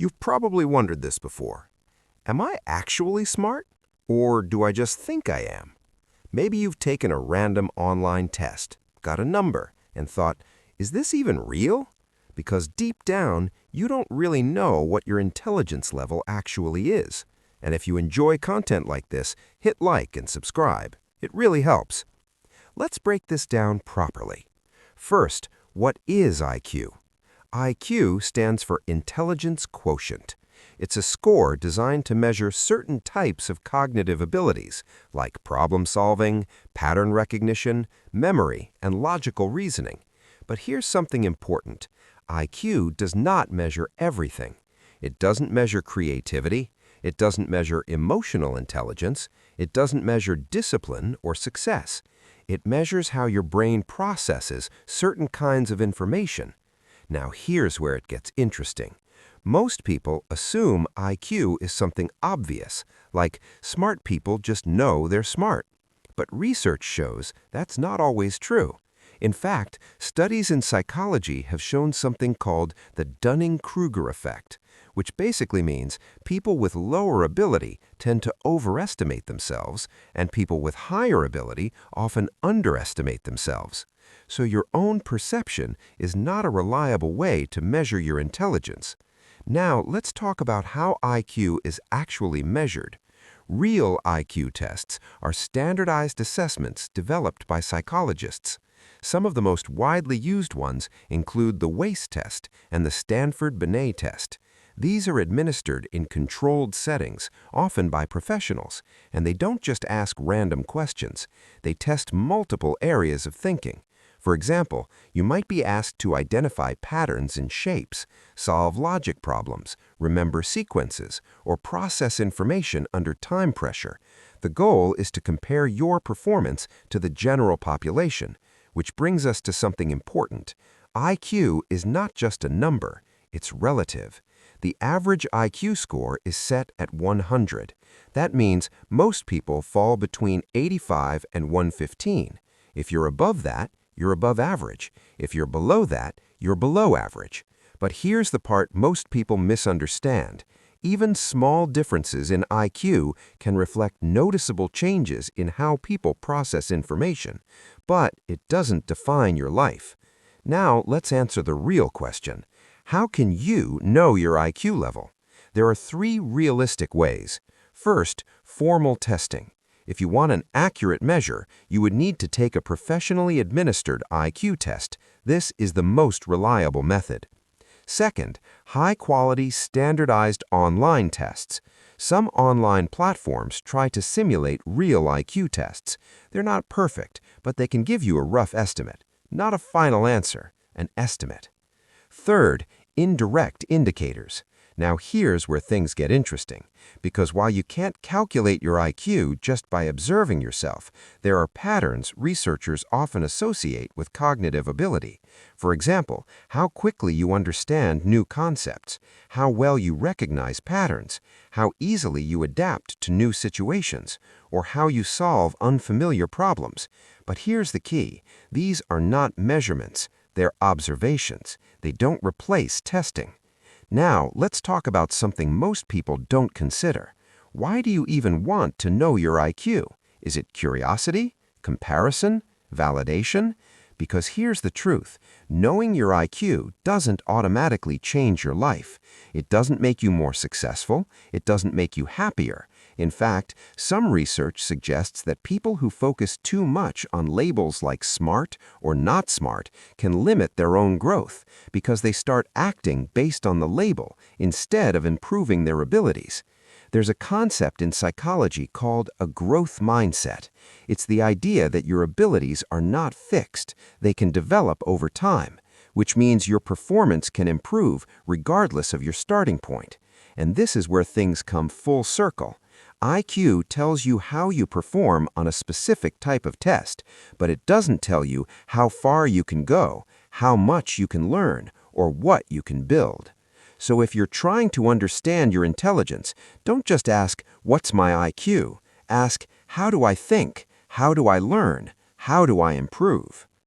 You've probably wondered this before. Am I actually smart? Or do I just think I am? Maybe you've taken a random online test, got a number, and thought, is this even real? Because deep down, you don't really know what your intelligence level actually is. And if you enjoy content like this, hit like and subscribe. It really helps. Let's break this down properly. First, what is IQ? IQ stands for Intelligence Quotient. It's a score designed to measure certain types of cognitive abilities, like problem solving, pattern recognition, memory, and logical reasoning. But here's something important. IQ does not measure everything. It doesn't measure creativity. It doesn't measure emotional intelligence. It doesn't measure discipline or success. It measures how your brain processes certain kinds of information. Now here's where it gets interesting. Most people assume IQ is something obvious, like smart people just know they're smart. But research shows that's not always true. In fact, studies in psychology have shown something called the Dunning-Kruger effect, which basically means people with lower ability tend to overestimate themselves, and people with higher ability often underestimate themselves. So your own perception is not a reliable way to measure your intelligence. Now, let's talk about how IQ is actually measured. Real IQ tests are standardized assessments developed by psychologists. Some of the most widely used ones include the WAIS test and the Stanford-Binet test. These are administered in controlled settings, often by professionals, and they don't just ask random questions. They test multiple areas of thinking. For example, you might be asked to identify patterns in shapes, solve logic problems, remember sequences, or process information under time pressure. The goal is to compare your performance to the general population, which brings us to something important. IQ is not just a number, it's relative. The average IQ score is set at 100. That means most people fall between 85 and 115. If you're above that, you're above average. If you're below that, you're below average. But here's the part most people misunderstand. Even small differences in IQ can reflect noticeable changes in how people process information, but it doesn't define your life. Now, let's answer the real question. How can you know your IQ level? There are 3 realistic ways. First, formal testing. If you want an accurate measure, you would need to take a professionally administered IQ test. This is the most reliable method. Second, high-quality, standardized online tests. Some online platforms try to simulate real IQ tests. They're not perfect, but they can give you a rough estimate. Not a final answer, an estimate. Third, indirect indicators. Now here's where things get interesting, because while you can't calculate your IQ just by observing yourself, there are patterns researchers often associate with cognitive ability. For example, how quickly you understand new concepts, how well you recognize patterns, how easily you adapt to new situations, or how you solve unfamiliar problems. But here's the key. These are not measurements. They're observations. They don't replace testing. Now, let's talk about something most people don't consider. Why do you even want to know your IQ? Is it curiosity, comparison, validation? Because here's the truth. Knowing your IQ doesn't automatically change your life. It doesn't make you more successful. It doesn't make you happier. In fact, some research suggests that people who focus too much on labels like smart or not smart can limit their own growth because they start acting based on the label instead of improving their abilities. There's a concept in psychology called a growth mindset. It's the idea that your abilities are not fixed. They can develop over time, which means your performance can improve regardless of your starting point. And this is where things come full circle. IQ tells you how you perform on a specific type of test, but it doesn't tell you how far you can go, how much you can learn, or what you can build. So if you're trying to understand your intelligence, don't just ask, "What's my IQ?" Ask, "How do I think? How do I learn? How do I improve?"